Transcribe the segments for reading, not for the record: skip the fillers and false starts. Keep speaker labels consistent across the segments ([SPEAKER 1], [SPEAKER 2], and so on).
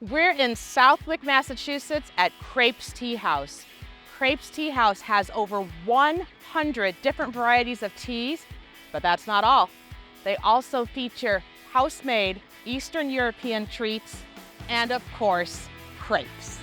[SPEAKER 1] We're in Southwick, Massachusetts at Crepes Tea House. Crepes Tea House has over 100 different varieties of teas, but that's not all. They also feature house-made Eastern European treats and, of course, crepes.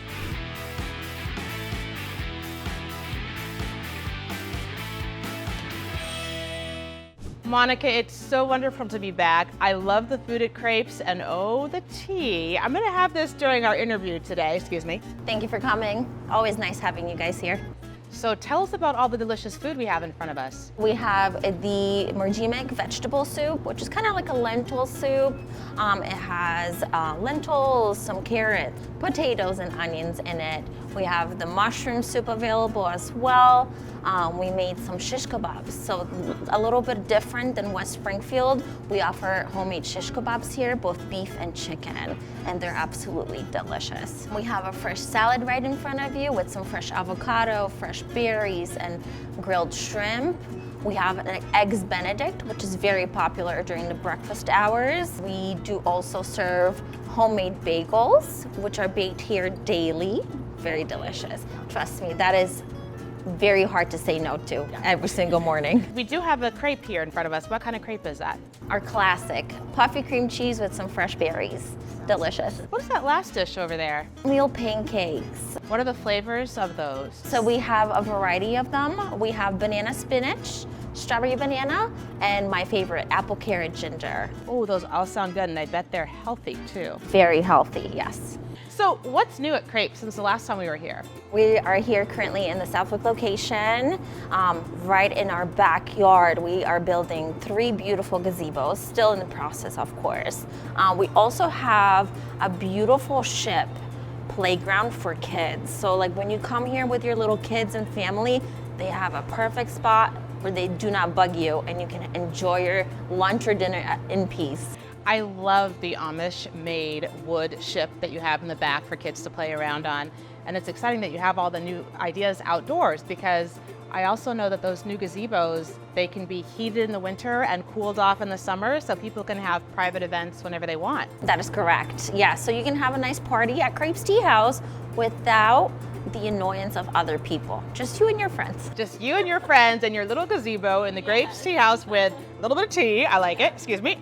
[SPEAKER 1] Monica, it's so wonderful to be back. I love the food at Crepes and oh, the tea. I'm gonna have this during our interview today, excuse me.
[SPEAKER 2] Thank you for coming. Always nice having you guys here.
[SPEAKER 1] So tell us about all the delicious food we have in front of us.
[SPEAKER 2] We have the merjimek vegetable soup, which is kind of like a lentil soup. It has lentils, some carrot, potatoes, and onions in it. We have the mushroom soup available as well. We made some shish kebabs, so a little bit different than West Springfield. We offer homemade shish kebabs here, both beef and chicken, and they're absolutely delicious. We have a fresh salad right in front of you with some fresh avocado, fresh berries, and grilled shrimp. We have an Eggs Benedict, which is very popular during the breakfast hours. We do also serve homemade bagels, which are baked here daily. Very delicious. Trust me, that is very hard to say no to every single morning.
[SPEAKER 1] We do have a crepe here in front of us. What kind of crepe is that?
[SPEAKER 2] Our classic, puffy cream cheese with some fresh berries. Delicious.
[SPEAKER 1] What is that last dish over there?
[SPEAKER 2] Meal pancakes.
[SPEAKER 1] What are the flavors of those?
[SPEAKER 2] So we have a variety of them. We have banana spinach, strawberry banana, and my favorite, apple carrot ginger.
[SPEAKER 1] Oh, those all sound good, and I bet they're healthy too.
[SPEAKER 2] Very healthy, yes.
[SPEAKER 1] So what's new at Crepes since the last time we were here?
[SPEAKER 2] We are here currently in the Southwick location. Right in our backyard, we are building 3 beautiful gazebos, still in the process, of course. We also have a beautiful ship playground for kids. So like when you come here with your little kids and family, they have a perfect spot where they do not bug you and you can enjoy your lunch or dinner in peace.
[SPEAKER 1] I love the Amish-made wood ship that you have in the back for kids to play around on. And it's exciting that you have all the new ideas outdoors, because I also know that those new gazebos, they can be heated in the winter and cooled off in the summer, so people can have private events whenever they want.
[SPEAKER 2] That is correct. Yeah, so you can have a nice party at Crepes Tea House without the annoyance of other people. Just you and your friends.
[SPEAKER 1] Just you and your friends and your little gazebo in the Crepes Tea House with a little bit of tea. I like it, excuse me.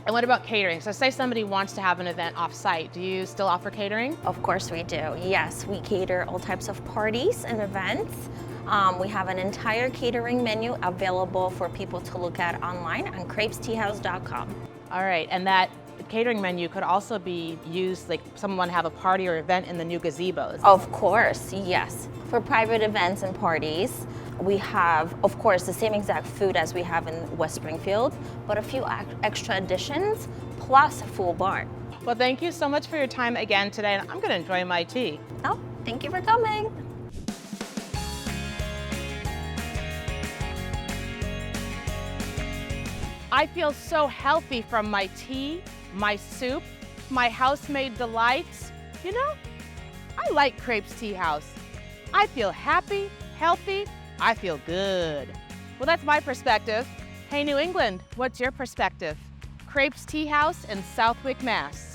[SPEAKER 1] And what about catering? So say somebody wants to have an event off-site, do you still offer catering?
[SPEAKER 2] Of course we do. Yes, we cater all types of parties and events. We have an entire catering menu available for people to look at online on crepesteahouse.com.
[SPEAKER 1] All right, and that catering menu could also be used, like someone have a party or event in the new gazebos.
[SPEAKER 2] Of course, yes. For private events and parties, we have, of course, the same exact food as we have in West Springfield, but a few extra additions, plus a full bar.
[SPEAKER 1] Well, thank you so much for your time again today, and I'm gonna enjoy my tea.
[SPEAKER 2] Oh, thank you for coming.
[SPEAKER 1] I feel so healthy from my tea, my soup, my house-made delights. You know, I like Crepes Tea House. I feel happy, healthy, I feel good. Well, that's my perspective. Hey, New England, what's your perspective? Crepes Tea House in Southwick, Mass.